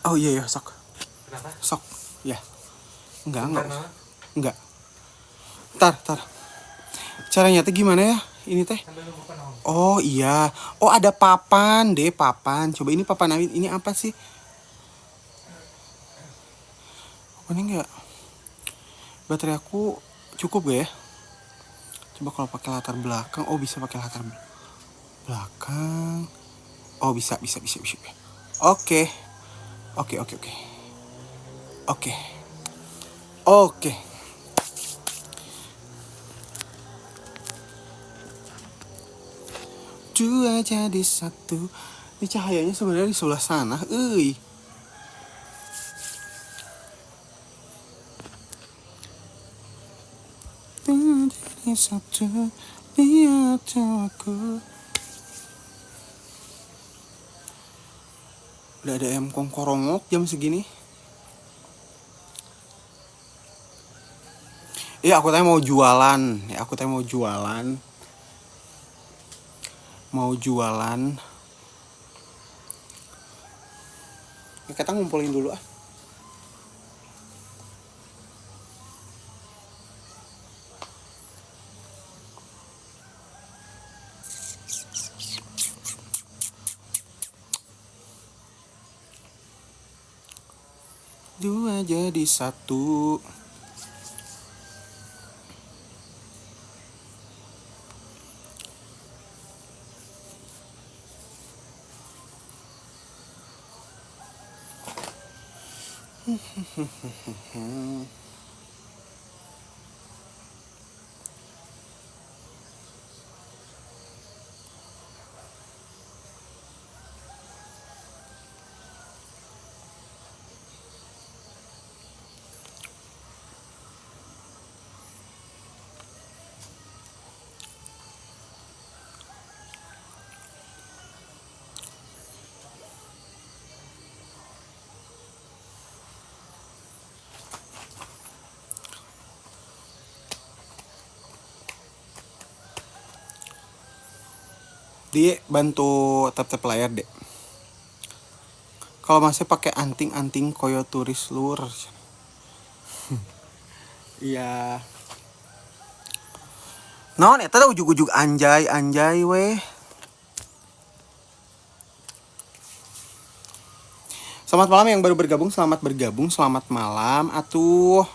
Oh iya ya, sok. Kenapa? Sok. Ya. Enggak. Enggak. Tar. Caranya teh gimana ya? Ini teh. Sambil nunggu penonton. Oh iya. Oh ada papan deh, papan. Coba ini papan ini apa sih? Oh, ini enggak. Baterai aku cukup gak ya? Coba kalau pakai latar belakang. Oh bisa pakai latar belakang. Oh bisa. Oke. Oke. Dua jadi satu. Ini cahayanya sebenarnya di sebelah sana. Dua jadi satu. Lihat aku. Udah ada ayam kongkorongok jam segini. Iya aku tanya mau jualan. Mau jualan. Ya, kita ngumpulin dulu ah. Dua jadi satu. Dia bantu tap-tap layar deh. Kalau masih pakai anting koyo turis lur. Iya. Non, eta ujug-ujug anjay weh. Selamat malam yang baru bergabung, selamat malam atuh.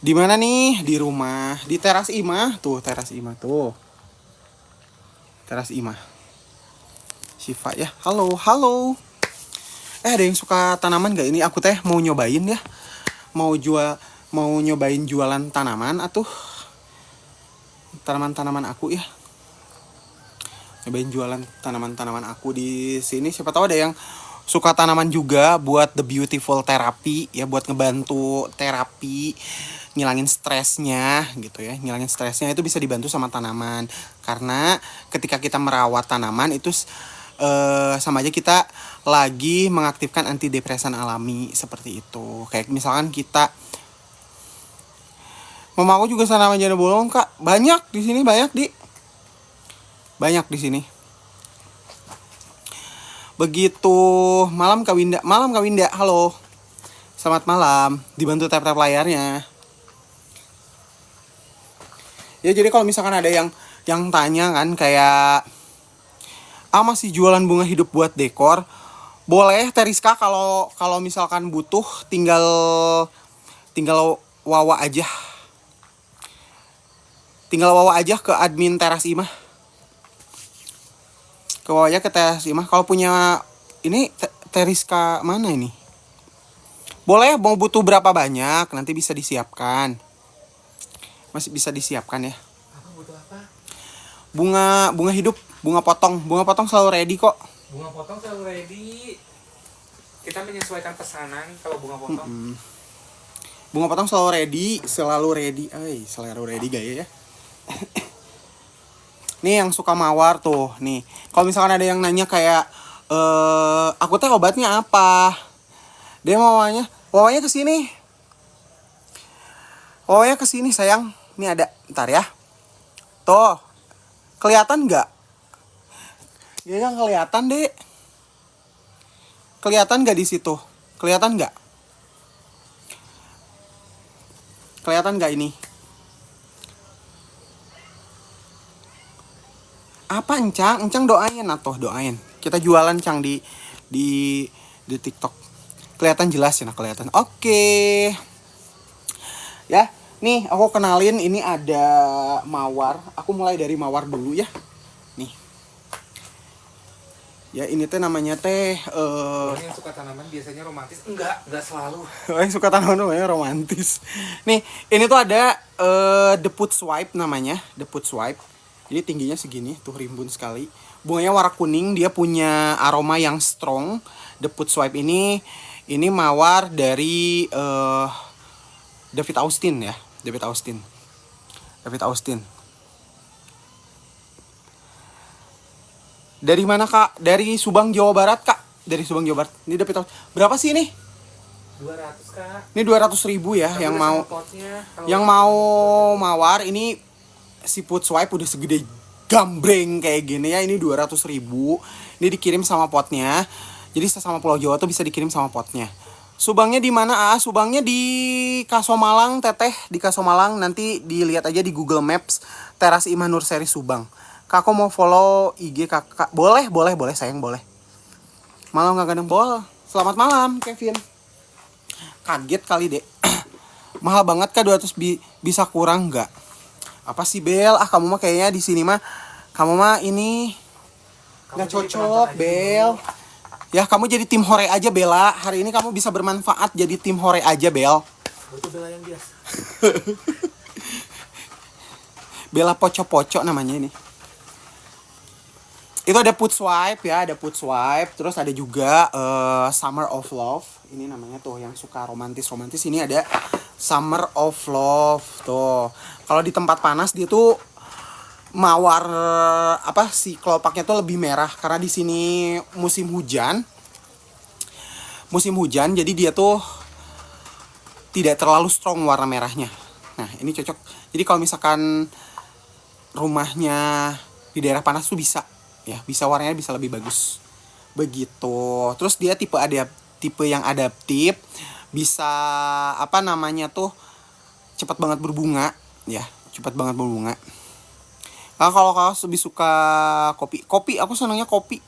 Di mana nih? Di rumah, di teras Imah tuh, Teras Imah. Syifa ya. Halo. Ada yang suka tanaman gak ini? Aku teh mau nyobain ya. Mau nyobain jualan tanaman atuh. Tanaman aku ya. Nyobain jualan tanaman aku di sini. Siapa tahu ada yang suka tanaman juga buat the beautiful therapy ya, buat ngebantu terapi, ngilangin stresnya gitu ya. Ngilangin stresnya itu bisa dibantu sama tanaman. Karena ketika kita merawat tanaman itu sama aja kita lagi mengaktifkan antidepresan alami seperti itu. Kayak misalkan kita, mama aku juga tanaman janda bolong kak, banyak di sini. Begitu. Malam Kak Winda, halo. Selamat malam. Dibantu tap layarnya. Ya jadi kalau misalkan ada yang tanya kan kayak masih jualan bunga hidup buat dekor, boleh Teriska, kalau misalkan butuh tinggal wawa aja. Tinggal wawa aja ke admin Teras Imah. Ke wawa aja ke Teras Imah. Kalau punya ini Teriska mana ini? Boleh, mau butuh berapa banyak nanti bisa disiapkan. Masih bisa disiapkan ya. Apa butuh apa? Bunga hidup, bunga potong selalu ready kok. Bunga potong selalu ready. Kita menyesuaikan pesanan kalau bunga potong. Bunga potong selalu ready. Selalu ready gaya ya. Nih yang suka mawar tuh, nih. Kalau misalkan ada yang nanya kayak aku teh obatnya apa? Dia wawanya kesini. Wawanya kesini sayang. Ini ada, ntar ya. Tuh, kelihatan nggak? Ya yang kelihatan deh. Kelihatan nggak di situ? Kelihatan nggak? Kelihatan nggak ini? Apa Encang? Encang doain atau doain. Kita jualan Cang di TikTok. Kelihatan jelas ya, nah kelihatan. Oke. Ya, nih aku kenalin ini ada mawar. Aku mulai dari mawar dulu ya. Nih. Ya ini teh namanya teh Orang yang suka tanaman biasanya romantis. Enggak selalu. yang suka tanaman namanya romantis. Nih, ini tuh ada The Put Swipe namanya, The Put Swipe. Jadi tingginya segini, tuh rimbun sekali. Bunganya warna kuning, dia punya aroma yang strong. The Put Swipe ini mawar dari David Austin ya, David Austin. Dari mana Kak? Dari Subang Jawa Barat Kak. Dari Subang Jawa Barat. Ini David Austin. Berapa sih ini? 200 Kak. Ini 200.000 ya. Tapi Yang udah mau sama potnya. yang mau mawar ini si Put Swipe udah segede gambreng kayak gini ya. Ini 200.000. Ini dikirim sama potnya. Jadi sesama Pulau Jawa tuh bisa dikirim sama potnya. Subangnya di mana? Subangnya di Kasomalang, Teteh, di Kasomalang. Nanti dilihat aja di Google Maps Teras Imah Nurseri Subang. Kak, aku mau follow IG Kakak. Boleh sayang, boleh. Malam enggak gadang bol. Selamat malam, Kevin. Kaget kali, Dek. Mahal banget Kak, 200 bisa kurang enggak? Apa sih Bel? Kamu mah kayaknya di sini mah kamu mah ini nggak cocok, Bel. Ya, kamu jadi tim hore aja, Bella. Hari ini kamu bisa bermanfaat jadi tim hore aja, Bel. Itu Bella yang biasa. Bella Poco-Poco namanya ini. Itu ada Put Swipe ya, ada Put Swipe. Terus ada juga Summer of Love. Ini namanya tuh yang suka romantis-romantis. Ini ada Summer of Love tuh. Kalau di tempat panas dia tuh mawar si kelopaknya tuh lebih merah karena di sini musim hujan jadi dia tuh tidak terlalu strong warna merahnya. Nah ini cocok, jadi kalau misalkan rumahnya di daerah panas tuh bisa warnanya bisa lebih bagus begitu. Terus dia tipe yang adaptif, bisa cepat banget berbunga. Nah, kalau kau lebih suka kopi aku senangnya kopi.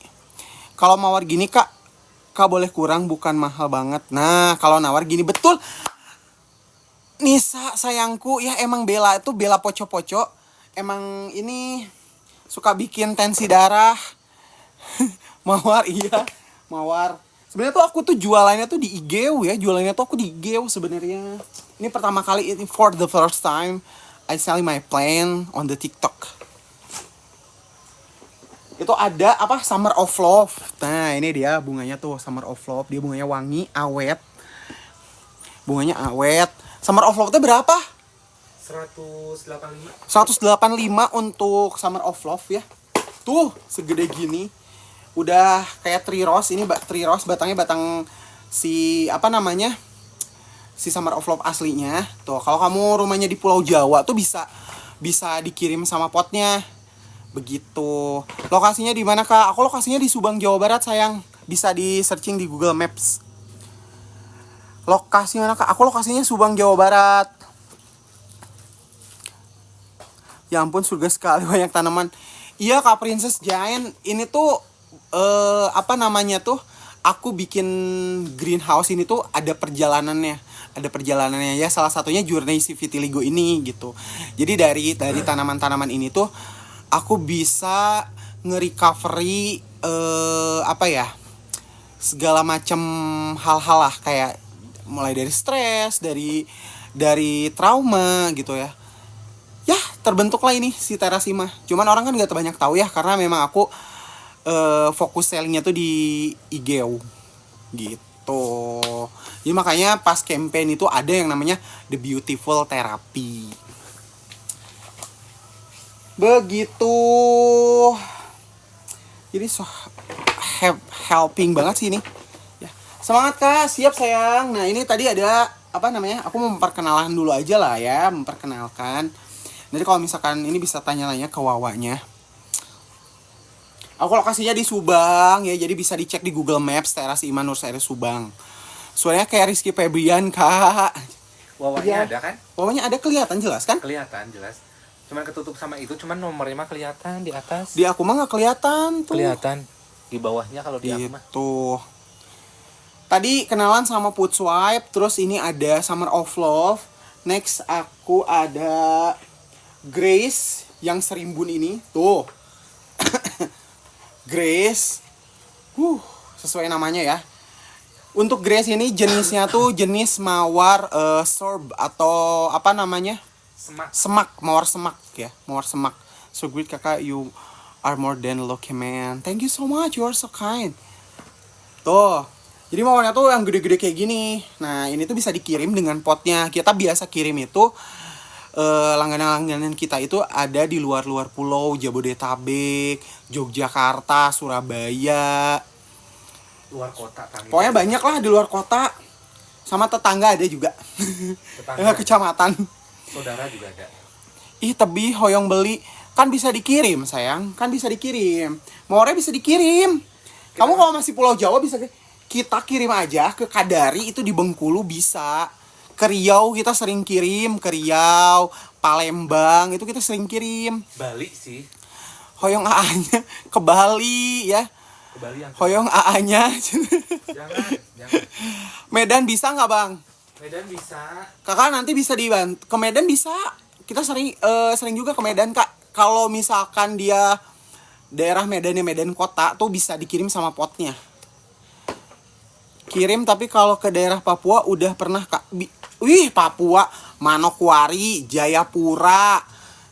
Kalau mawar gini kak boleh kurang, bukan mahal banget. Nah kalau nawar gini betul Nisa sayangku ya, emang Bella Poco-Poco emang ini suka bikin tensi darah. Mawar sebenarnya tuh aku tuh jualannya tuh di IG ya, sebenarnya. Ini pertama kali, ini for the first time I selling my plant on the TikTok. Itu ada Summer of Love. Nah ini dia bunganya tuh Summer of Love. Dia bunganya wangi, awet. Summer of Love itu berapa? 185 untuk Summer of Love ya. Tuh segede gini. Udah kayak tree rose. Ini tree rose, batangnya batang si Summer of Love aslinya. Tuh kalau kamu rumahnya di Pulau Jawa tuh bisa dikirim sama potnya. Begitu. Lokasinya di mana Kak? Aku lokasinya di Subang Jawa Barat sayang. Bisa di searching di Google Maps. Lokasi mana Kak? Aku lokasinya Subang Jawa Barat. Ya ampun surga sekali, banyak tanaman. Iya Kak Princess Giant. Ini tuh aku bikin greenhouse ini tuh ada perjalanannya ya. Salah satunya journey si vitiligo ini gitu. Jadi dari tanaman-tanaman ini tuh aku bisa nge-recovery segala macam hal-hal lah, kayak mulai dari stres, dari trauma gitu ya. Ya, terbentuklah ini si Teras Imah. Cuman orang kan gak banyak tahu ya, karena memang aku fokus sellingnya tuh di IG gitu. Jadi makanya pas campaign itu ada yang namanya The Beautiful Therapy. Begitu. Jadi helping banget sih ini ya. Semangat Kak, siap sayang. Nah ini tadi ada aku mau memperkenalan dulu aja lah ya, memperkenalkan. Jadi kalau misalkan ini bisa tanya-tanya ke Wawanya, Aku lokasinya di Subang ya, jadi bisa dicek di Google Maps Teras Iman Nur Saire Subang. Suaranya kayak Rizky Febian, Kak. Wawanya Iya. ada kan? Bawahnya ada kelihatan jelas kan? Kelihatan jelas. Cuman ketutup sama itu, cuman nomornya mah kelihatan di atas. Di aku mah nggak kelihatan tuh. Kelihatan di bawahnya kalau di aku mah. Gitu. Tadi kenalan sama Put Swipe, terus ini ada Summer of Love. Next aku ada Grace yang serimbun ini. Tuh. Grace. Sesuai namanya ya. Untuk Grace ini jenisnya tuh jenis mawar sorb atau apa namanya? Semak. Mawar semak ya. Mawar semak. So great kakak, you are more than lucky man. Thank you so much, you are so kind. Tuh. Jadi mawarnya tuh yang gede-gede kayak gini. Nah, ini tuh bisa dikirim dengan potnya. Kita biasa kirim itu langganan-langganan kita itu ada di luar-luar pulau, Jabodetabek, Yogyakarta, Surabaya. Luar kota kan. Pokoknya banyak lah di luar kota. Sama tetangga ada juga. Tetangga. Kecamatan. Saudara juga ada. Ih, tebi hoyong beli. Kan bisa dikirim, sayang. Kan bisa dikirim. Mawarnya bisa dikirim. Kamu kalau masih Pulau Jawa bisa kita kirim aja ke Kadari, itu di Bengkulu bisa. Ke Riau kita sering kirim, ke Riau, Palembang itu kita sering kirim. Bali sih. Hoyong AA-nya ke Bali ya. Ke Bali yang Hoyong AA-nya. jangan. Medan bisa nggak, Bang? Medan bisa. Kakak nanti bisa dibantu. Ke Medan bisa. Kita sering juga ke Medan, Kak. Kalau misalkan dia daerah Medannya Medan kota tuh bisa dikirim sama potnya. Kirim, tapi kalau ke daerah Papua udah pernah, Kak. Papua, Manokwari, Jayapura.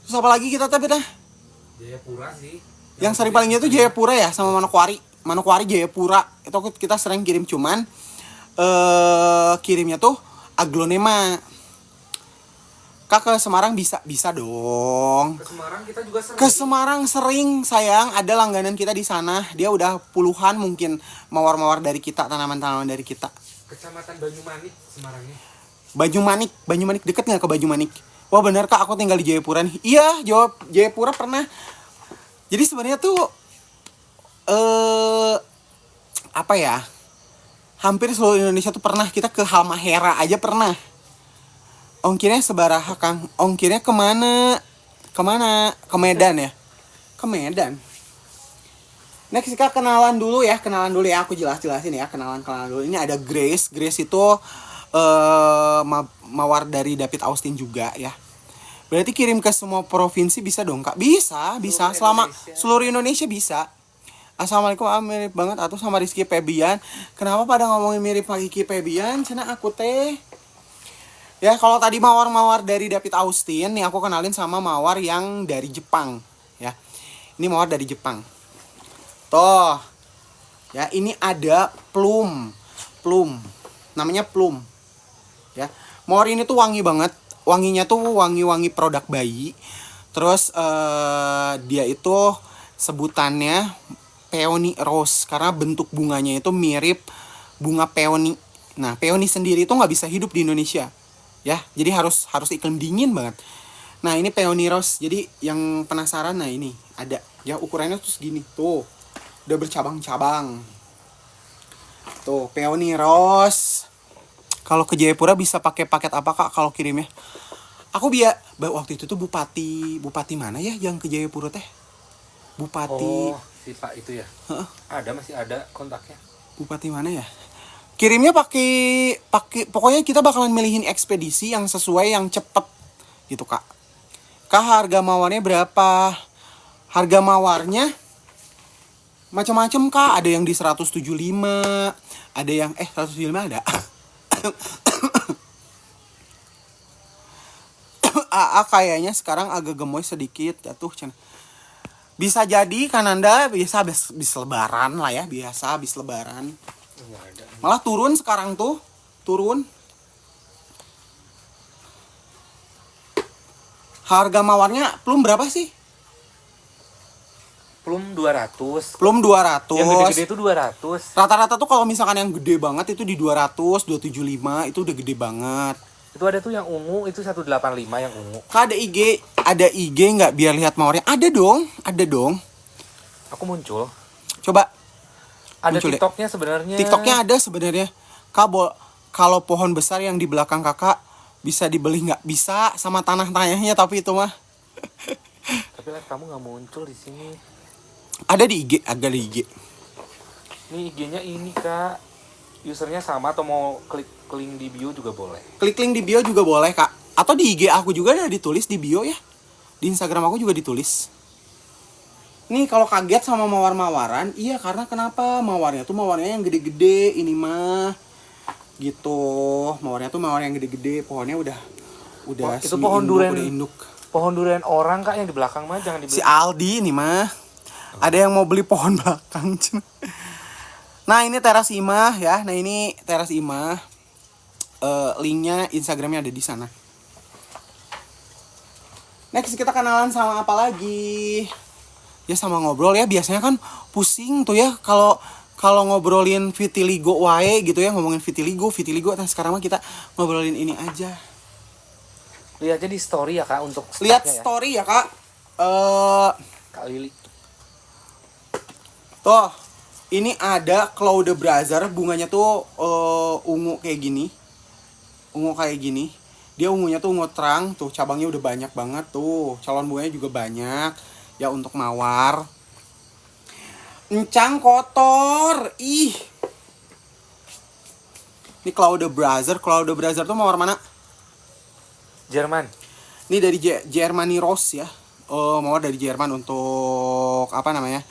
Terus apa lagi kita tapi dah? Jayapura sih. Yang sering palingnya tuh Jayapura ya sama Manokwari. Manokwari, Jayapura. Itu kita sering kirim, cuman kirimnya tuh aglonema. Kak, ke Semarang bisa dong. Ke Semarang kita juga sering. Ke Semarang sering, sayang. Ada langganan kita di sana. Dia udah puluhan mungkin mawar-mawar dari kita, tanaman-tanaman dari kita. Kecamatan Banyumanik, Semarangnya. Banyumanik deket nggak ke Banyumanik? Wah bener, Kak, aku tinggal di Jayapura nih. Iya, jawab Jayapura pernah. Jadi sebenarnya tuh apa ya? Hampir seluruh Indonesia tuh pernah. Kita ke Halmahera aja pernah. Ongkirnya sebaraha, Kang. Ongkirnya kemana? Ke Medan ya? Ke Medan. Next, Kak, kenalan dulu ya. Aku jelasin ya. Kenalan dulu. Ini ada Grace. Grace itu mawar dari David Austin juga ya. Berarti kirim ke semua provinsi bisa dong, Kak? Bisa. Selama seluruh Indonesia bisa. Assalamualaikum, mirip banget atau sama Rizky Febian. Kenapa pada ngomongin mirip Rizky Febian? Cina aku teh. Ya, kalau tadi mawar-mawar dari David Austin, nih aku kenalin sama mawar yang dari Jepang ya. Ini mawar dari Jepang. Toh. Ya, ini ada plum. Namanya plum. Ya. Mawar ini tuh wangi banget. Wanginya tuh wangi-wangi produk bayi. Terus dia itu sebutannya peony rose karena bentuk bunganya itu mirip bunga peony. Nah, peony sendiri itu nggak bisa hidup di Indonesia. Ya, jadi harus iklim dingin banget. Nah, ini peony rose. Jadi yang penasaran, nah ini ada. Ya, ukurannya tuh segini. Tuh. Udah bercabang-cabang. Tuh, peony rose. Kalau ke Jayapura bisa pakai paket apa, Kak, kalau kirimnya? Aku waktu itu tuh bupati mana ya yang ke Jayapura teh? Bupati. Oh, si Pak itu ya. Masih ada kontaknya. Bupati mana ya? Kirimnya pakai pokoknya kita bakalan milihin ekspedisi yang sesuai, yang cepet gitu, Kak. Kak, harga mawarnya berapa? Harga mawarnya macam-macam, Kak. Ada yang di 175, ada yang 175 ada. AA kayaknya sekarang agak gemoy sedikit ya tuh. Bisa jadi kan Anda biasa habis lebaran lah ya, biasa habis lebaran. Malah turun sekarang tuh, turun. Harga mawarnya plum berapa sih? Plum 200. Plum 200. Yang gede-gede itu 200. Rata-rata tuh kalau misalkan yang gede banget itu di 200, 275 itu udah gede banget. Itu ada tuh yang ungu, itu 185 yang ungu. Kak, ada IG nggak biar lihat mawarnya? Ada dong. Aku muncul. Coba. Ada Muncul deh. TikToknya sebenarnya. TikToknya ada sebenarnya. Kak, kalau pohon besar yang di belakang kakak bisa dibeli nggak? Bisa sama tanah-tanahnya, tapi itu mah. Tapi live kamu nggak muncul di sini. Ada di IG, ada di IG. Nih IG-nya ini kak. Usernya sama atau mau klik link di bio juga boleh. Klik link di bio juga boleh kak. Atau di IG aku juga ada ditulis di bio ya. Di Instagram aku juga ditulis. Nih kalau kaget sama mawar-mawaran, iya karena kenapa? Mawarnya yang gede-gede, ini mah gitu. Mawarnya tuh mawar yang gede-gede, pohonnya udah itu pohon durian. udah induk. Pohon durian orang kak yang di belakang mah jangan dibeli. Si Aldi ini mah. Ada yang mau beli pohon belakang. Nah, ini teras Imah ya. Nah, ini teras Imah. Linknya Instagramnya ada di sana. Next kita kenalan sama apa lagi? Ya sama ngobrol ya, biasanya kan pusing tuh ya kalau ngobrolin vitiligo wae gitu ya, ngomongin vitiligo. Nah sekarang mah kita ngobrolin ini aja. Lihat aja di story ya kak untuk Lihat stoknya story ya kak. Kak Lili. Tuh, ini ada Cloud Brother, bunganya tuh ungu kayak gini. Ungu kayak gini. Dia ungunya tuh ungu terang, tuh cabangnya udah banyak banget tuh. Calon bunganya juga banyak. Ya untuk mawar. Encang kotor. Ih. Ini Cloud Brother tuh mawar mana? Jerman. Ini dari Germany Rose ya. Mawar dari Jerman untuk apa namanya?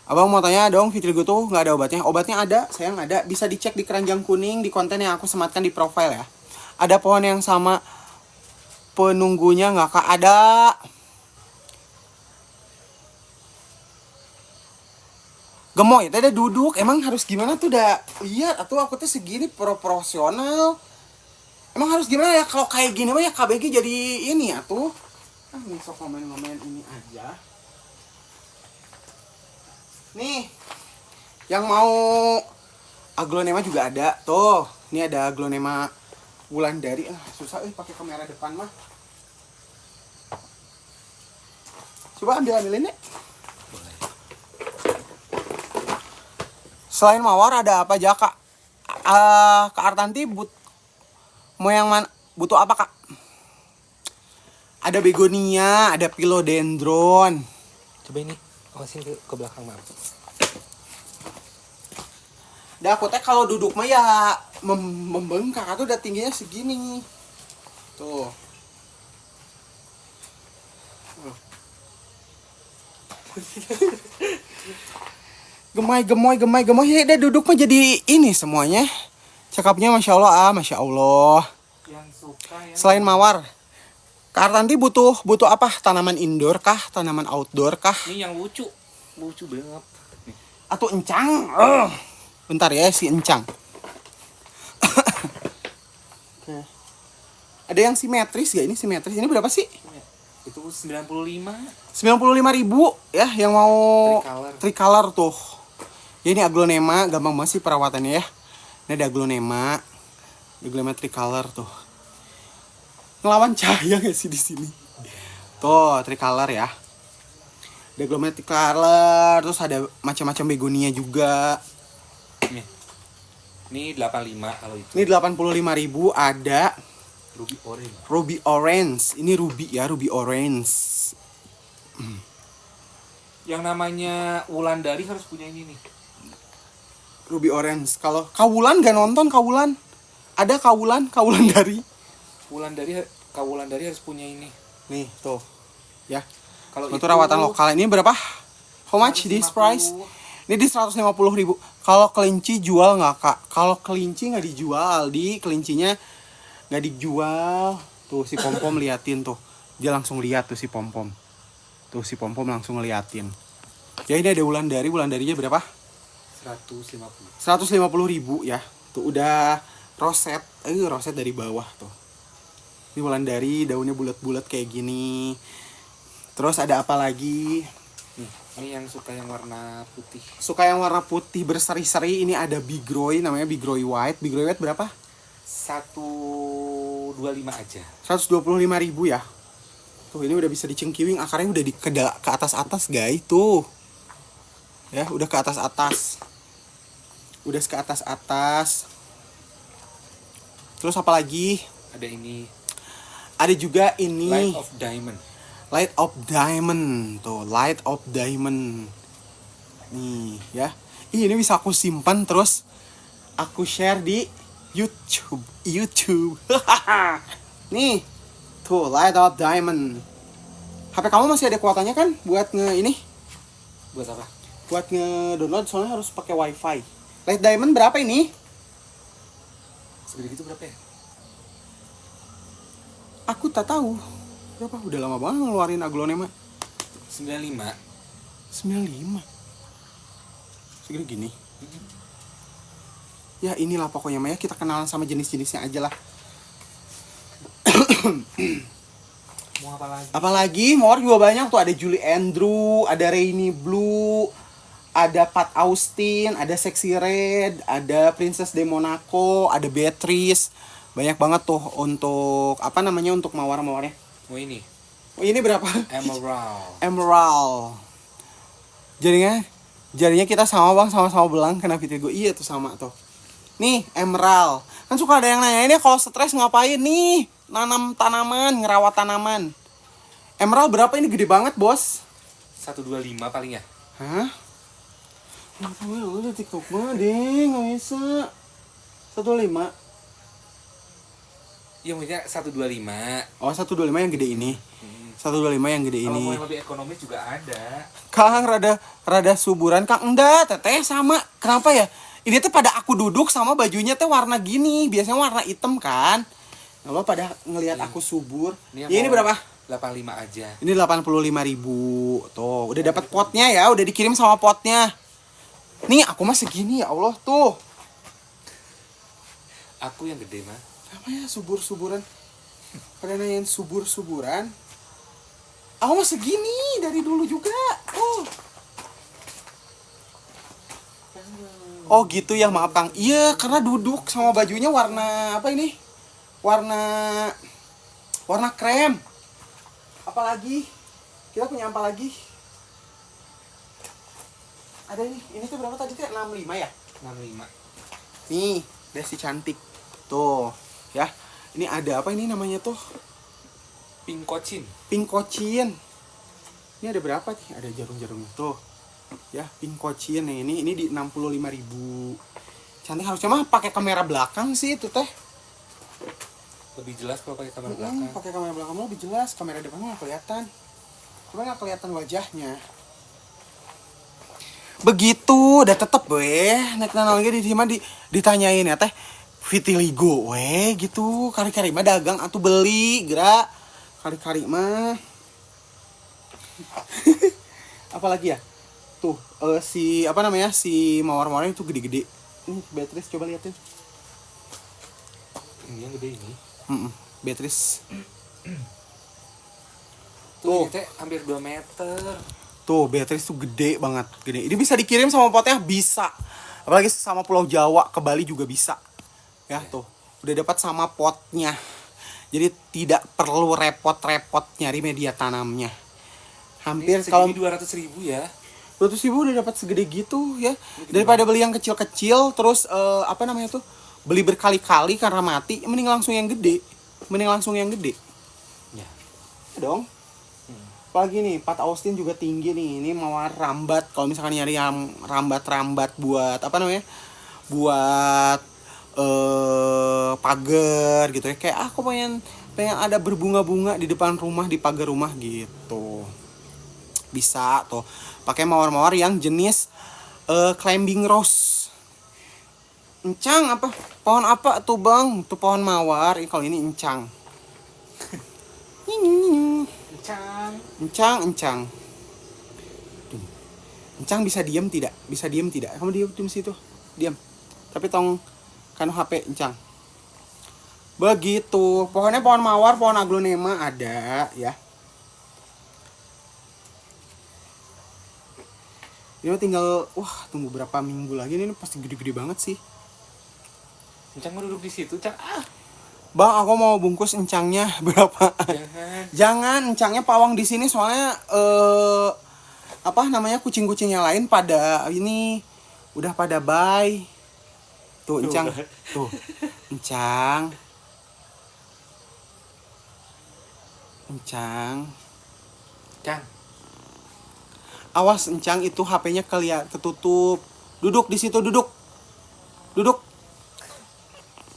Abang mau tanya dong, vitiligo tuh nggak ada obatnya? Obatnya ada, sayang ada. Bisa dicek di keranjang kuning di konten yang aku sematkan di profile ya. Ada pohon yang sama penunggunya nggak kak? Ada. Gemoy, tadi duduk. Emang harus gimana tuh dah? Lihat, atau aku tuh segini proporsional. Emang harus gimana ya? Kalau kayak gini mah ya KBG jadi ini ya tuh. Ah, nih sok ngomen-ngomen ini aja. Nih, yang mau aglonema juga ada. Tuh, ini ada aglonema Wulandari. Susah pakai kamera depan mah. Coba ambilin deh. Selain mawar ada apa aja kak? Kak Artanti mau yang mana? Butuh apa kak? Ada begonia, ada philodendron. Coba ini, awasin ke belakang maaf. Dah aku teh kalau duduk mah ya membengkak, tuh udah tingginya segini. Tuh. Gemoy. Ya dia duduk mah jadi ini semuanya. Cakapnya Masya Allah, Masya Allah. Yang suka ya. Selain mawar, Kak Artanti butuh apa? Tanaman indoor kah? Tanaman outdoor kah? Ini yang lucu banget. Atau encang? Bentar ya si encang. Ada yang simetris gak? Ini simetris. Ini berapa sih? Itu 95. 95.000 ya yang mau Tricolor tuh. Ya ini aglonema, gampang banget sih perawatannya ya. Ini ada aglonema tricolor tuh. Ngelawan cahaya gak sih di sini? Tuh, tricolor ya. Ada aglonema tricolor, terus ada macam-macam begonia juga. Ini 85 kalau itu. Ini 85.000 ada ruby orange. Ini ruby ya, ruby orange. Yang namanya Wulandari harus punya ini nih. Ruby orange. Kalau Kawulan gak nonton Kawulan? Ada Kawulan dari. Wulandari harus punya ini. Nih, tuh. Ya. Kalau itu rawatan lokal. Ini berapa? How much this price? Ini di 150.000. Kalau kelinci jual nggak kak? Kalau kelinci nggak dijual, di kelincinya nggak dijual. Tuh si pom-pom liatin tuh. Dia langsung lihat tuh si pom-pom. Tuh si pom-pom langsung ngeliatin. Ya ini ada Wulandarinya berapa? 150.000 ya. Tuh udah roset. Roset dari bawah tuh. Ini Wulandari, daunnya bulat-bulat kayak gini. Terus ada apa lagi? Ini yang suka yang warna putih. Suka yang warna putih berseri-seri. Ini ada Bigroy, namanya Bigroy White. Bigroy White berapa? 125 aja. 125.000 ya. Tuh ini udah bisa dicengkiwing, akarnya udah ke atas guys tuh. Ya udah ke atas. Udah ke atas. Terus apa lagi? Ada ini. Ada juga ini. Light of Diamond. Light of Diamond. Tuh, Light of Diamond. Nih, ya. Ini bisa aku simpan terus aku share di YouTube. Nih. Tuh, Light of Diamond. HP kamu masih ada kuotanya kan buat ini? Buat apa? Buat nge-download soalnya harus pakai WiFi. Light Diamond berapa ini? Segede gitu berapa ya? Aku tak tahu. Berapa? Udah lama banget ngeluarin aglonema. 95. 95. Segede gini. Ya inilah pokoknya Maya, kita kenalan sama jenis-jenisnya aja lah. Mau apa lagi? Apalagi mawar juga banyak tuh, ada Julie Andrew, ada Rainy Blue, ada Pat Austin, ada Sexy Red, ada Princess de Monaco, ada Beatrice. Banyak banget tuh untuk apa namanya, untuk mawar-mawarnya. Oh ini. Oh, ini berapa? Emerald. Jadinya kita sama bang, sama-sama belang. Kenapa itu gue? Iya tuh sama tuh. Nih emerald. Kan suka ada yang nanya ini kalau stres ngapain nih? Nanam tanaman, ngerawat tanaman. Emerald berapa ini? Gede banget bos. 125 paling ya. Hah? Ngapain lu di TikTok mah deh, nggak bisa. 125. Iya maksudnya 125. Oh 125 yang gede ini. 125 yang gede Kalau ini. mau yang lebih ekonomis juga ada. Kang rada suburan Kang. Enggak, teteh sama. Kenapa ya? Ini tuh pada aku duduk sama bajunya tuh warna gini. Biasanya warna hitam kan. Kalau pada ngelihat aku subur. Ini berapa? 85 aja. Ini 85.000. Tuh, udah dapat potnya ya, udah dikirim sama potnya. Nih, aku mah segini ya Allah tuh. Aku yang gede mah. Apa ya subur-suburan? Pada nanyain subur-suburan. Aku mah segini dari dulu juga. Oh gitu ya, maaf Kang. Iya, karena duduk sama bajunya warna apa ini? Warna krem. Apalagi? Kita punya apa lagi? Ada ini tuh berapa tadi tuh? 65 ya? 65. Nih, Desi cantik. Tuh, ya. Ini ada apa ini namanya tuh? Pink Cochin. Pink Cochin. Ini ada berapa nih? Ada jarum-jarumnya tuh. Ya, Pink Cochin nih. Ini di 65.000. Cantik, harusnya mah pakai kamera belakang sih itu teh. Lebih jelas kalau pakai kamera belakang. Pakai kamera belakang lebih jelas, kamera depannya nggak kelihatan. Cuma nggak kelihatan wajahnya. Begitu, udah tetep weh. Nek nanongnya ditanyain ya teh. Vitiligo weh gitu. Kari-kari mah dagang atau beli, gerak. Kari-kari mah. Apalagi ya? Tuh, si apa namanya? Si mawar-mawar itu gede-gede. Ini Beatrice coba liatin. Ini yang gede ini. Beatrice. Tuh, ini hampir 2 meter. Tuh, Beatrice tuh gede banget, gede. Ini bisa dikirim sama potnya, bisa. Apalagi sama Pulau Jawa, ke Bali juga bisa. Ya, tuh. Udah dapat sama potnya. Jadi tidak perlu repot-repot nyari media tanamnya. Hampir ini kalau 200.000 ya. 200.000 udah dapat segede gitu ya. Daripada beli yang kecil-kecil terus apa namanya tuh? Beli berkali-kali karena mati, mending langsung yang gede. Ya. Dong. Apalagi nih, Pat Austin juga tinggi nih. Ini mawar rambat. Kalau misalkan nyari yang rambat-rambat buat apa namanya? Buat pagar gitu ya. Kayak aku pengen ada berbunga-bunga di depan rumah, di pagar rumah gitu. Bisa tuh. Pakai mawar-mawar yang jenis climbing rose. Encang apa? Pohon apa tuh, Bang? Tuh pohon mawar. Kalau ini encang. Encang. Encang bisa diam tidak? Kamu diam situ. Diam. Tapi tong kan HP encang. Begitu. Pohonnya pohon mawar, pohon aglonema ada ya. Ini tinggal tunggu berapa minggu lagi, ini pasti gede-gede banget sih. Encang mau duduk di situ, Cang. Bang, aku mau bungkus encangnya berapa? Jangan. Jangan, encangnya pawang di sini soalnya apa namanya kucing-kucing yang lain pada ini udah pada bye. Tuh encang, tuh encang, encang. Cang. Awas encang itu HP-nya ketutup. Duduk di situ, duduk, duduk,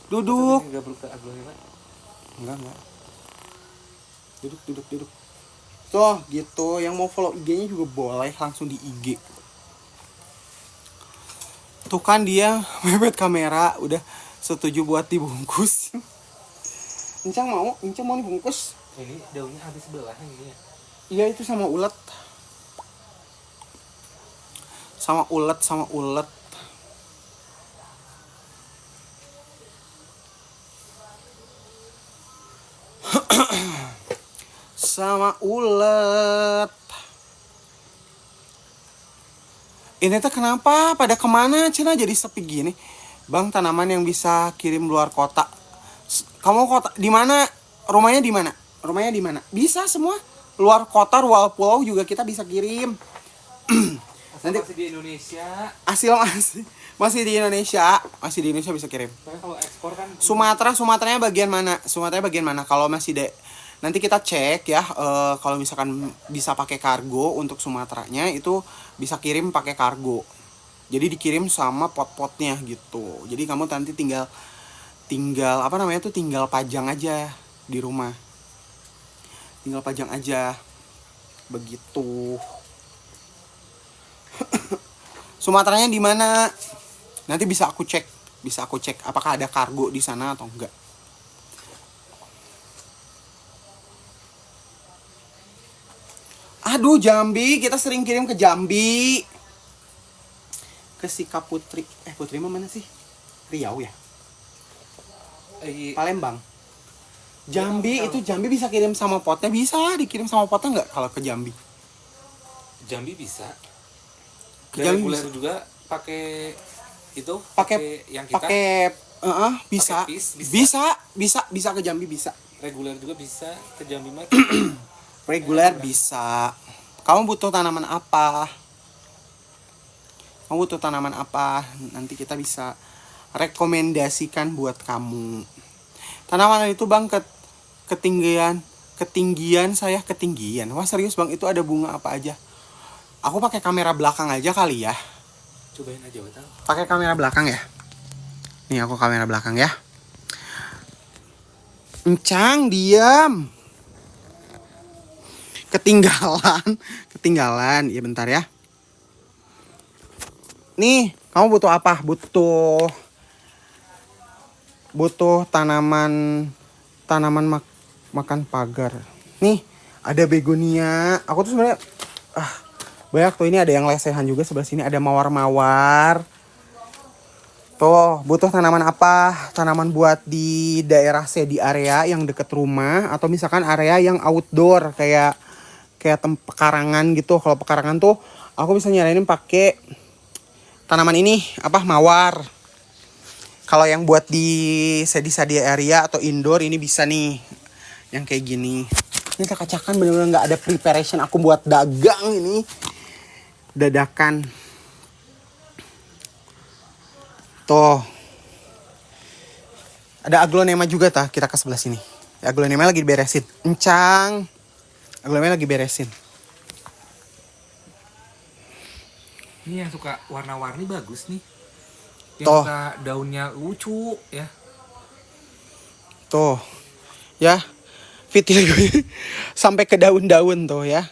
duduk. Enggak perlu ke aglonya, Pak. Enggak. Duduk, duduk, duduk. Tuh, gitu. Yang mau follow IG-nya juga boleh langsung di IG. Tuh kan dia mepet kamera, udah setuju buat dibungkus. Encang mau dibungkus. Ini daunnya habis sebelah ini ya. Iya itu sama ulet. Sama ulet. Sama ulet. Ini tuh kenapa? Pada kemana Cina jadi sepi gini? Bang, tanaman yang bisa kirim luar kota. Kamu kota di mana? Rumahnya di mana? Rumahnya di mana? Bisa semua. Luar kota, luar pulau juga kita bisa kirim. Nanti Nanti masih di Indonesia. masih di Indonesia. Masih di Indonesia bisa kirim. Tapi kalau ekspor kan Sumateranya bagian mana? Sumateranya bagian mana? Kalau masih nanti kita cek ya, kalau misalkan bisa pakai kargo untuk Sumateranya itu bisa kirim pakai kargo. Jadi dikirim sama pot-potnya gitu. Jadi kamu nanti tinggal apa namanya tuh tinggal pajang aja di rumah. Tinggal pajang aja. Begitu. Sumateranya di mana? Nanti bisa aku cek apakah ada kargo di sana atau enggak. Aduh, Jambi, kita sering kirim ke Jambi. Ke Sika Putri. Putri mana sih? Riau ya? Palembang. Jambi itu Jambi bisa kirim sama potnya, bisa dikirim sama potnya nggak kalau ke Jambi? Jambi bisa. Ke Jambi Reguler bisa. juga pakai itu Pakai yang kita bisa. pakai pis, Bisa ke Jambi bisa. reguler juga bisa ke Jambi mah. Reguler bisa. Kamu butuh tanaman apa? Nanti kita bisa rekomendasikan buat kamu. Tanaman itu Bang ketinggian saya ketinggian. Wah serius Bang, itu ada bunga apa aja? Aku pakai kamera belakang aja kali ya. Cobain aja betul. Pakai kamera belakang ya. Nih aku kamera belakang ya. Encang diam. Ketinggalan. Iya bentar ya. Nih, kamu butuh apa? Butuh tanaman makan pagar. Nih, ada begonia. Aku tuh sebenarnya banyak tuh, ini ada yang lesehan juga sebelah sini, ada mawar-mawar. Tuh, butuh tanaman apa? Tanaman buat di daerah di area yang deket rumah atau misalkan area yang outdoor kayak pekarangan gitu. Kalau pekarangan tuh aku bisa nyaranin pakai tanaman ini mawar. Kalau yang buat di area atau indoor ini bisa nih yang kayak gini. Ini kacakan bener-bener nggak ada preparation aku buat dagang ini, dadakan. Tuh ada aglonema juga kita ke sebelah sini. Aglonema lagi diberesin. Encang. Aglonema lagi beresin. Ini yang suka warna-warni bagus nih. Yang Toh. suka daunnya lucu ya. Tuh. Ya. Fitil gue sampai ke daun-daun tuh ya.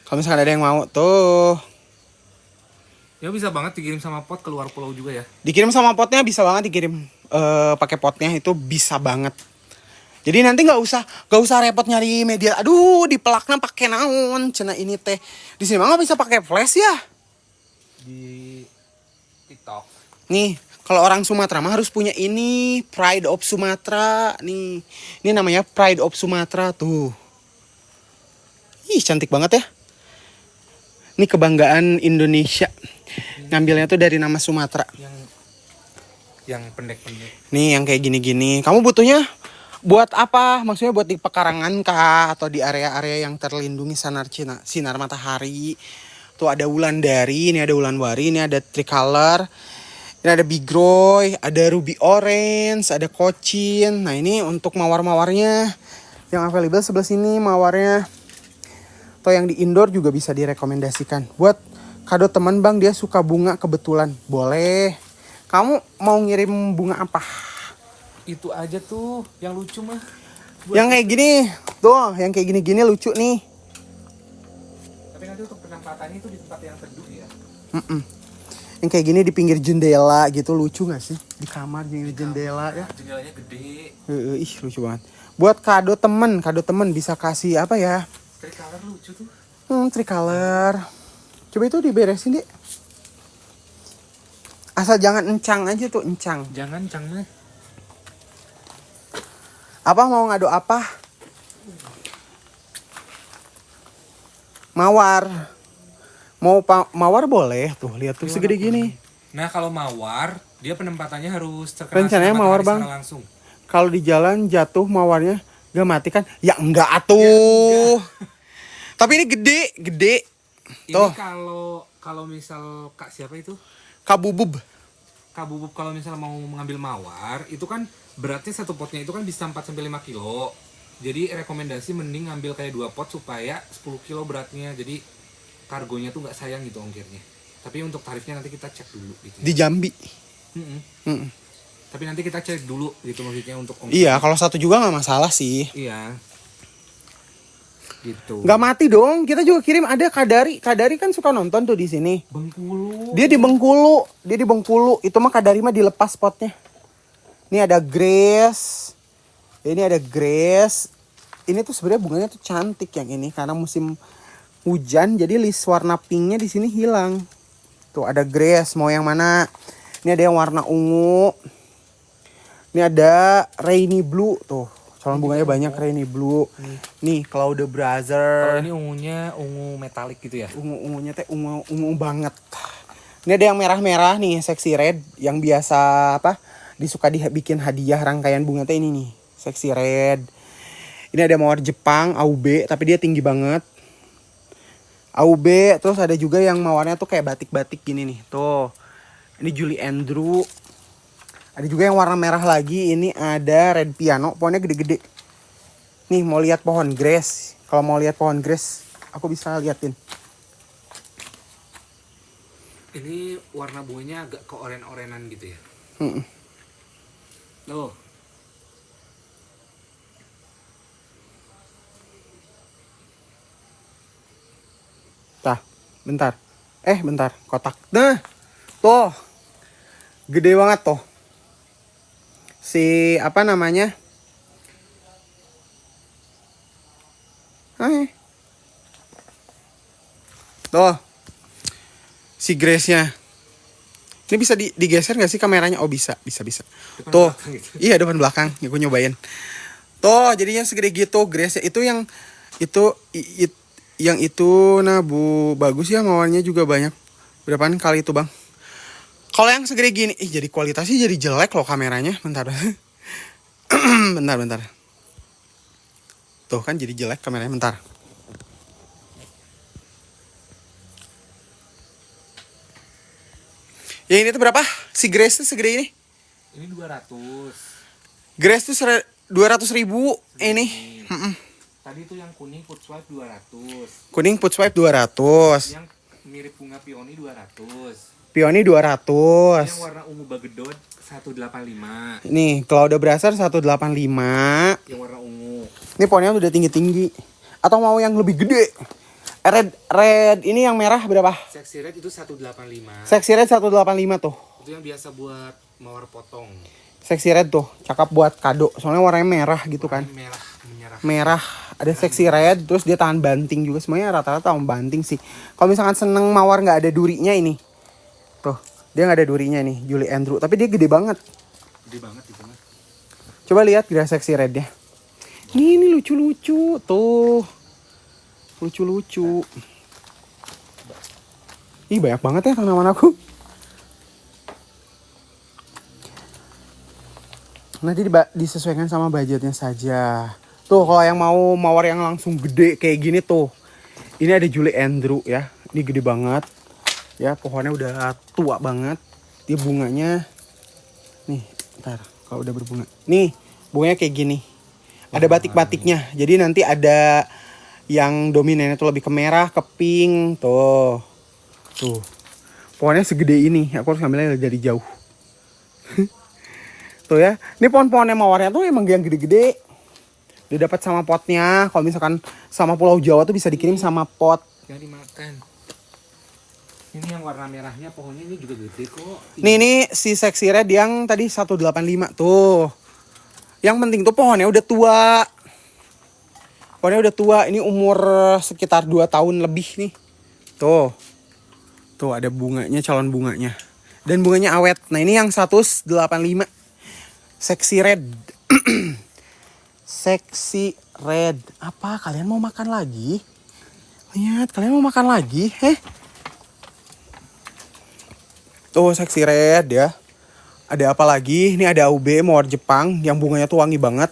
Kalau misalkan ada yang mau tuh. Ya bisa banget dikirim sama pot keluar pulau juga ya. Dikirim sama potnya bisa banget dikirim pakai potnya itu bisa banget. Jadi nanti nggak usah repot nyari media. Aduh, di pelakna pakai naon cenah ini teh. Di sini mah nggak bisa pakai flash ya. Di TikTok. Nih, kalau orang Sumatera mah harus punya ini, Pride of Sumatera. Nih. Ini namanya Pride of Sumatera tuh. Ih, cantik banget ya. Ini kebanggaan Indonesia. Ngambilnya tuh dari nama Sumatera. Yang pendek-pendek. Nih, yang kayak gini-gini. Kamu butuhnya Buat apa? Maksudnya buat di pekarangan kah atau di area-area yang terlindungi sinar matahari. Tuh ada wulandari, ini ada wulandari, ini ada tricolor, ini ada bigroy, ada ruby orange, ada kocin. Nah ini untuk mawar-mawarnya yang available sebelah sini mawarnya. Atau yang di indoor juga bisa direkomendasikan. Buat kado teman bang, dia suka bunga kebetulan. Boleh. Kamu mau ngirim bunga apa? Itu aja tuh yang lucu mah. Yang kayak gini. Tuh, yang kayak gini-gini lucu nih. Tapi nanti untuk penempatannya itu di tempat yang teduh ya. Yang kayak gini di pinggir jendela gitu lucu gak sih? Di kamar di jendela ya. Jendelanya gede. Ih lucu banget. Buat kado temen bisa kasih apa ya? Tricolor lucu tuh. Tricolor. Coba itu diberesin deh. Asal jangan encang aja tuh, encang. Jangan cang mah. Apa mau ngado apa? Mawar. Mau mawar boleh tuh, lihat tuh segede gini. Nah, kalau mawar, dia penempatannya harus terkena Rencananya sinar mawar, matahari Bang. secara langsung. Kalau di jalan jatuh mawarnya gak mati kan? Ya enggak atuh. Tapi ini gede. Ini Tuh. kalau misal Kak siapa itu? Kabubub. Kak Bubub kalau misal mau mengambil mawar, itu kan beratnya satu potnya itu kan bisa 4 sampai 5 kilo. Jadi rekomendasi mending ngambil kayak 2 pot supaya 10 kilo beratnya. Jadi kargonya tuh nggak sayang gitu ongkirnya. Tapi untuk tarifnya nanti kita cek dulu gitu. Di Jambi. Tapi nanti kita cek dulu gitu maksudnya untuk ongkir. Iya, kalau satu juga nggak masalah sih. Iya. Gitu. Nggak mati dong. Kita juga kirim ada Kadari. Kadari kan suka nonton tuh di sini. Bengkulu. Dia di Bengkulu. Itu mah Kadari mah dilepas potnya. Ini ada Grace. Ini tuh sebenarnya bunganya tuh cantik yang ini karena musim hujan jadi list warna pinknya di sini hilang. Tuh ada Grace, mau yang mana? Ini ada yang warna ungu. Ini ada Rainy Blue tuh. Calon bunganya banyak Rainy Blue. Nih Cloud Brother. Kalau ini ungunya ungu metalik gitu ya. Ungu-ungunya teh ungu banget. Ini ada yang merah-merah nih, Sexy Red yang biasa disuka dibikin hadiah rangkaian bunga teh ini nih, Sexy Red. Ini ada mawar Jepang AUB tapi dia tinggi banget. AUB, terus ada juga yang mawarnya tuh kayak batik-batik gini nih. Tuh. Ini Julie Andrew. Ada juga yang warna merah lagi. Ini ada Red Piano, pohonnya gede-gede. Nih mau lihat pohon Grace. Kalau mau lihat pohon Grace, aku bisa liatin. Ini warna bunganya agak ke oren-orenan gitu ya. Tuh. Tah, bentar, kotak. Nah, tuh, gede banget tuh. Si apa namanya? Tuh, si Grace-nya. Ini bisa digeser nggak sih kameranya? Oh bisa. Depan Tuh, belakang gitu. iya depan belakang. Ya, gue nyobain. Tuh, jadinya segede gitu Grace-nya. Itu yang itu nah bu bagus ya mawarnya juga banyak. Berapaan kali itu bang? Kalau yang segede gini, jadi kualitasnya jadi jelek loh kameranya. Bentar. bentar. Tuh kan jadi jelek kameranya, bentar. Ya ini tuh berapa? Si Grace tuh segede ini? Ini 200. Grace tuh 200.000 ini. Tadi itu yang kuning food swipe 200. Kuning food swipe 200. Yang mirip bunga peony 200. Peony 200. Yang warna ungu bagedot 185. Nih, Cloud Brother 185. Yang warna ungu. Ini pohonnya udah tinggi-tinggi. Atau mau yang lebih gede? Red ini yang merah berapa? Sexy red itu 185. Sexy Red 185 tuh. Itu yang biasa buat mawar potong. Sexy Red tuh, cakep buat kado. Soalnya warnanya merah gitu kan. Merah menyerah. Merah, ada Sexy Red, terus dia tahan banting juga. Semuanya rata-rata tahan banting sih. Kalau misalkan seneng mawar nggak ada durinya ini. Tuh, dia nggak ada durinya nih, Julie Andrew. Tapi dia gede banget. Gede banget itu mah. Coba lihat gerak Sexy Rednya. Ini lucu-lucu tuh. Lucu-lucu. Ih banyak banget ya tanaman aku. Nanti disesuaikan sama budgetnya saja. Tuh kalau yang mau mawar yang langsung gede kayak gini tuh. Ini ada Julie Andrew ya. Ini gede banget. Ya pohonnya udah tua banget. Dia bunganya nih, ntar kalau udah berbunga. Nih, bunganya kayak gini. Ada batik-batiknya. Jadi nanti ada yang dominannya tuh lebih ke merah, ke pink. Tuh. Tuh. Pohonnya segede ini. Aku harus ngambilnya dari jauh. Tuh ya. Ini pohon-pohonnya mawarnya tuh emang yang gede-gede. Dia dapat sama potnya. Kalau misalkan sama Pulau Jawa tuh bisa dikirim sama pot. Yang dimakan. Ini yang warna merahnya pohonnya ini juga gede kok. Ini si Sexy Red yang tadi 185 tuh. Yang penting tuh pohonnya udah tua. Pohonnya udah tua. Ini umur sekitar 2 tahun lebih nih. Tuh. Tuh ada bunganya, calon bunganya. Dan bunganya awet. Nah ini yang 185. Sexy Red. Sexy Red. Apa? Kalian mau makan lagi? Lihat, kalian mau makan lagi? Tuh Sexy Red ya. Ada apa lagi? Ini ada AUB mawar Jepang yang bunganya tuh wangi banget.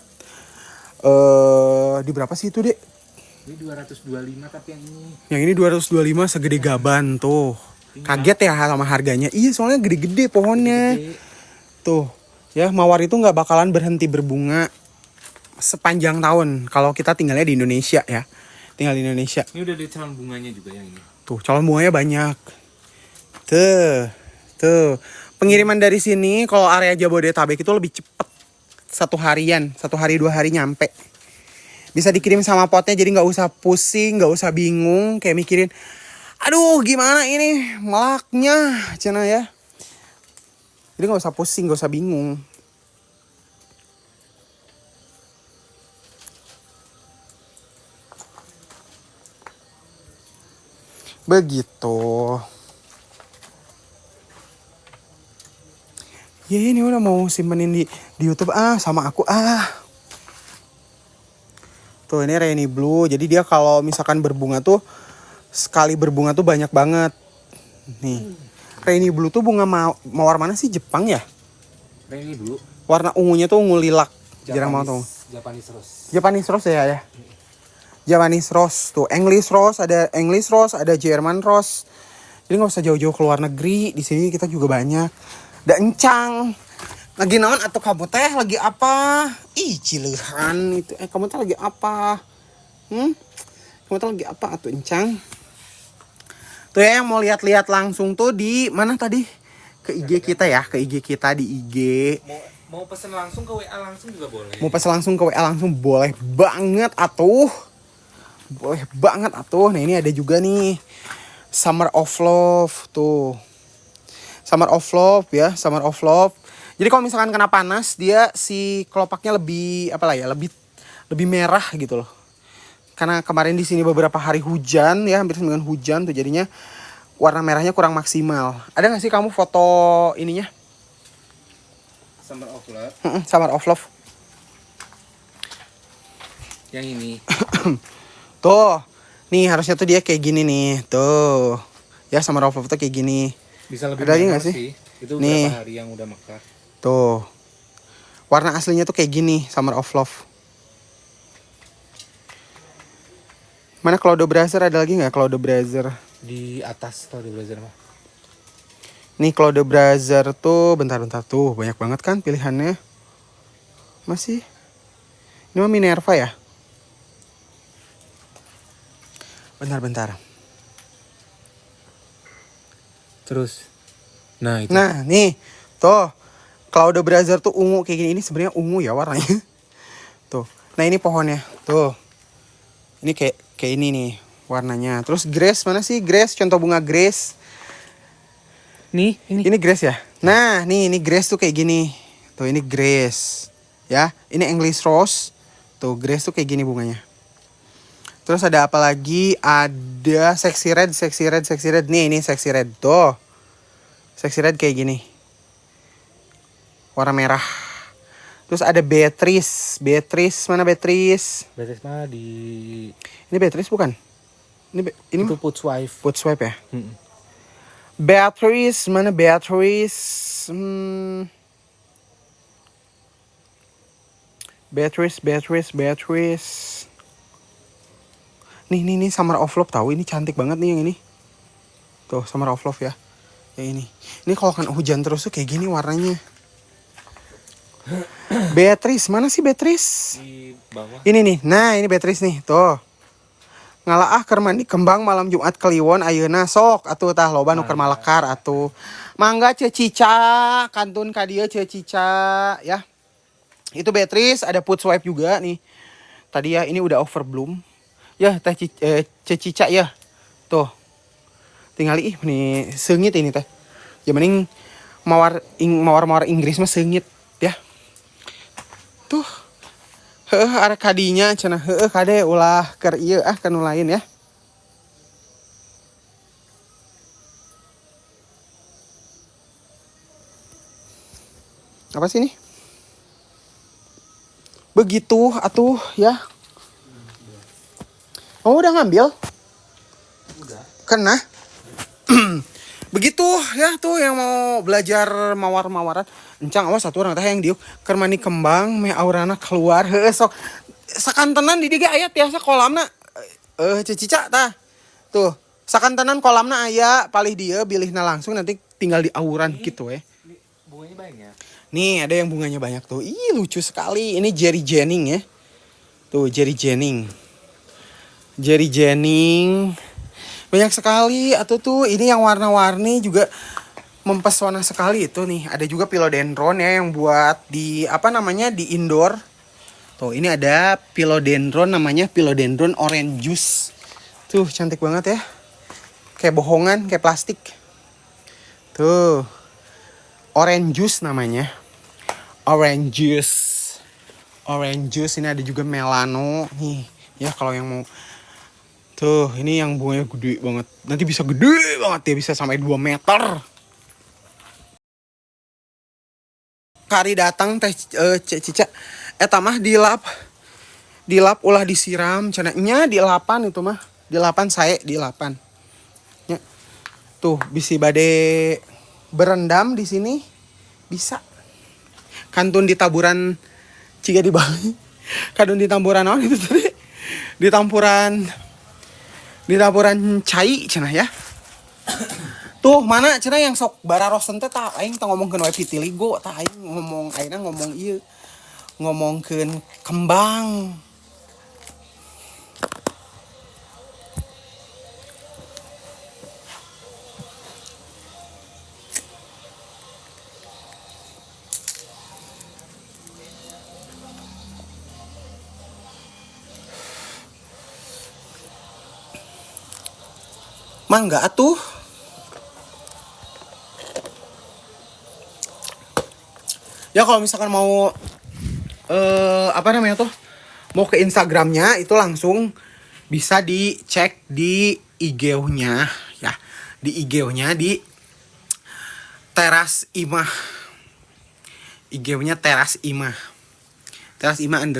Di berapa sih itu, Dek? Ini 225 tapi yang ini. Yang ini 225 segede gaban tuh. Kaget ya sama harganya. Iya, soalnya gede-gede pohonnya. Gede. Tuh. Ya, mawar itu nggak bakalan berhenti berbunga sepanjang tahun kalau kita tinggalnya di Indonesia ya. Tinggal di Indonesia. Ini udah ada calon bunganya juga yang ini. Tuh, calon bunganya banyak. Tuh. Pengiriman dari sini kalau area Jabodetabek itu lebih cepet. 1 harian, 1 hari 2 hari nyampe. Bisa dikirim sama potnya jadi nggak usah pusing, nggak usah bingung kayak mikirin, aduh gimana ini melaknya, cina ya. Jadi nggak usah pusing, nggak usah bingung. Begitu. Ya ini udah mau simpenin di YouTube sama aku Tuh ini Rainy Blue. Jadi dia kalau misalkan berbunga tuh sekali berbunga tuh banyak banget. Nih. Rainy Blue tuh bunga mawar mana sih? Jepang ya? Rainy Blue. Warna ungunya tuh ungu lilac. Jarang banget tuh. Japanese Rose. Japanese Rose ya. Japanese Rose tuh. English Rose, ada German Rose. Jadi nggak usah jauh-jauh ke luar negeri. Di sini kita juga banyak. Da encang. Lagi naon atau kamu teh lagi apa? Ih cilehan itu. Kamu teh lagi apa? Kamu teh lagi apa atuh encang? Tuh ya yang mau lihat-lihat langsung tuh di mana tadi? Ke IG kita ya, ke IG kita di IG. Mau pesen langsung ke WA langsung juga boleh. Mau pesen langsung ke WA langsung boleh banget atuh. Boleh banget atuh. Nah ini ada juga nih Summer of Love tuh. Summer of Love ya, Summer of Love. Jadi kalau misalkan kena panas dia si kelopaknya lebih lebih merah gitu loh. Karena kemarin di sini beberapa hari hujan ya, hampir semingguan hujan tuh jadinya warna merahnya kurang maksimal. Ada nggak sih kamu foto ininya? Summer of Love. Summer of Love. Yang ini. Tuh. Nih harusnya tuh dia kayak gini nih. Tuh. Ya Summer of Love tuh kayak gini. Bisa lebih ada lagi merah nggak sih? Itu nih. berapa hari yang udah mekar. Tuh. Warna aslinya tuh kayak gini, Summer of Love. Mana Cloud Brazier ada lagi nggak Cloud Brazier? Di atas Cloud Brazier mah. Nih Cloud Brazier tuh bentar-bentar tuh banyak banget kan pilihannya. Masih. Ini mah Minerva ya? Bentar-bentar. Terus. Nah itu. Nah nih. Tuh. Cloud Brazier tuh ungu kayak gini. Ini sebenarnya ungu ya warnanya. Tuh. Nah ini pohonnya. Tuh. Ini kayak ini nih warnanya. Terus Grace mana sih? Grace, contoh bunga Grace. Nih, Ini Grace ya. Nah, ini Grace tuh kayak gini. Tuh ini Grace. Ya, ini English Rose. Tuh Grace tuh kayak gini bunganya. Terus ada apa lagi? Ada Sexy Red. Nih, ini Sexy Red tuh. Sexy Red kayak gini. Warna merah. Terus ada Beatrice. Mana Beatrice? Beatrice mah di. Ini Beatrice bukan? Ini Itu Putzwife. Putzwife ya? Beatrice, mana Beatrice? Beatrice. Nih Summer of Love tahu ini cantik banget nih yang ini. Tuh Summer of Love ya. Yang ini. Ini kalau kan hujan terus tuh kayak gini warnanya. Beatrice, mana sih Beatrice? Di bawah. Ini nih. Nah, ini Beatrice nih. Tuh. Ngalaah keur mandi kembang malam Jumat Kliwon ayeuna sok atuh tah loba nu keur malekar atuh. Mangga Cica, kantun ka dieu Cica ya. Itu Beatrice, ada Put Swipe juga nih. Tadi ya ini udah overbloom. Ya teh Cica ya. Tuh. Tinggal nih seungit ini teh. Ya mending mawar Inggris mah seungit ya. Tuh. Ada kadinya cenah kade ulah keur ieu kanu lain ya. Apa sih ini? Begitu atuh ya. Oh udah ngambil? Udah. Kena. Begitu ya tuh yang mau belajar mawar-mawaran. Encang awas satu orang teh yang diuk keur mani kembang meh aurana keluar heueuh sok sakantenan di dieu aya tiasa kolamna Cica tah. Tuh, sakantenan kolamna aya palih dieu bilihna langsung nanti tinggal di auran gitu we. Bunganya banyak. Nih ada yang bunganya banyak tuh. Ih lucu sekali. Ini Jerry Jennings ya. Tuh Jerry Jennings. Banyak sekali atau tuh ini yang warna-warni juga mempesona sekali itu nih. Ada juga philodendron ya yang buat di apa namanya di indoor. Tuh ini ada philodendron namanya philodendron orange juice. Tuh cantik banget ya. Kayak bohongan, kayak plastik. Tuh. Orange juice namanya. Orange juice ini ada juga melano nih. Ya kalau yang mau. Tuh, ini yang bunganya gede banget. Nanti bisa gede banget ya, bisa sampai 2 meter. Kari datang teh Cica. Eta mah dilap ulah disiram cenanya di lapan itu mah. Di lapan sae di lapan. Ya. Tuh, bisi bade berendam di sini bisa. Kantun di taburan ciga di Bali. Kantun di tamburan naon itu tadi? Di tampuran cai cenah ya. Tuh mana cenah yang sok bararosen teh tah aing teh ngomongkeun wae vitiligo tah aing ayeuna ngomong ieu. Ngomongkeun kembang. Mangga atuh. Ya kalau misalkan mau apa namanya tuh? Mau ke Instagramnya itu langsung bisa dicek di IG-nya ya. Di IG-nya di Teras Imah. IG-nya Teras Imah. Teras Imah _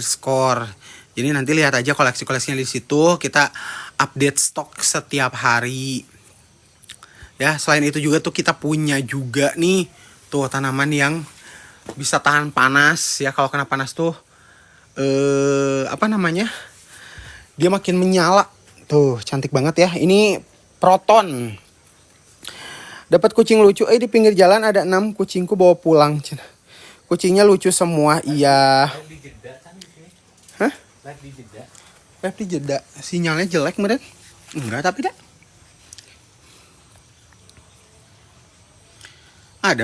Jadi nanti lihat aja koleksi-koleksinya di situ. Kita update stok setiap hari. Ya, selain itu juga tuh kita punya juga nih tuh tanaman yang bisa tahan panas ya. Kalau kena panas tuh apa namanya? Dia makin menyala. Tuh, cantik banget ya. Ini proton. Dapat kucing lucu di pinggir jalan ada 6 kucingku bawa pulang. Kucingnya lucu semua. Iya. Hah? Live di jeda. Sinyalnya jelek meren? Enggak tapi dah.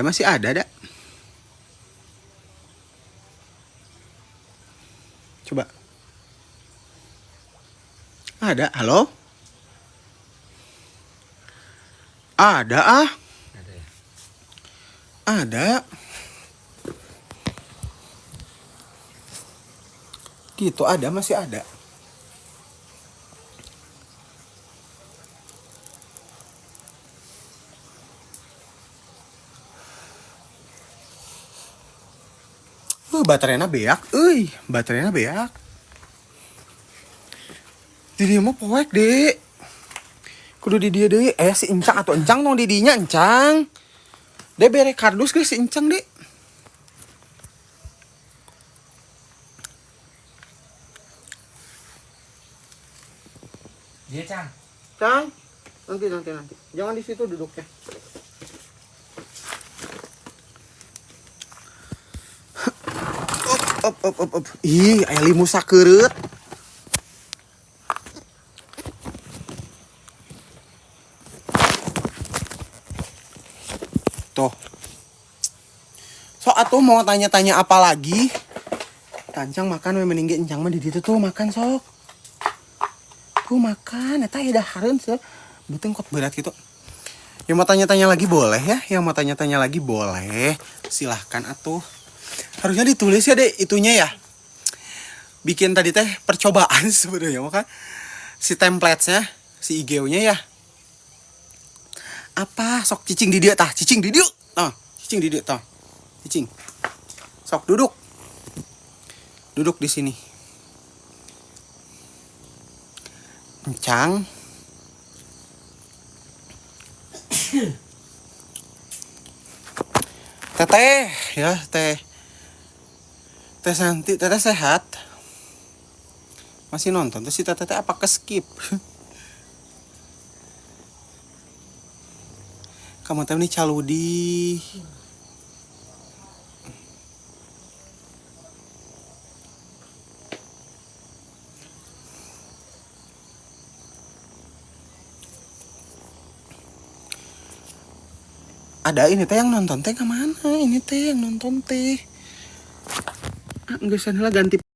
Masih ada dah. Coba. Ada, halo? Ada ah. Ada ya? Ada. Gitu ada, masih ada. Baterainya beak, baterainya beak. Jadi mau poek deh. Kudu di dia deh, si encang atau encang dong didinya encang. Deh bere kardus guys si encang deh. Iya, Cang. Cang, nanti. Jangan di situ duduknya. Op. Ih, aya limu sakeureut. Tuh. So atuh mau tanya-tanya apa lagi? Tancang makan we mending ge encang mah di ditu tuh makan sok. Tuh makan eta aya dahareun seuh. Beuteung kok berat gitu. Yang mau tanya-tanya lagi boleh ya? Yang mau tanya-tanya lagi boleh. Silahkan atuh. Harusnya ditulis ya deh itunya ya. Bikin tadi teh percobaan sebenarnya maka si template-nya, si IGO-nya ya. Apa? Sok cicing di dia tah, cicing di dia. Tah, cicing di dia tah. Cicing. Sok duduk. Duduk di sini. Encang. Teteh, ya teh. Teh Santi, teteh sehat. Masih nonton tuh si teteh apa ke skip? Kamu teh nih caludi. Ada ini teh yang nonton teh kemana? Ini teh yang nonton teh. Ah, enggak sana ganti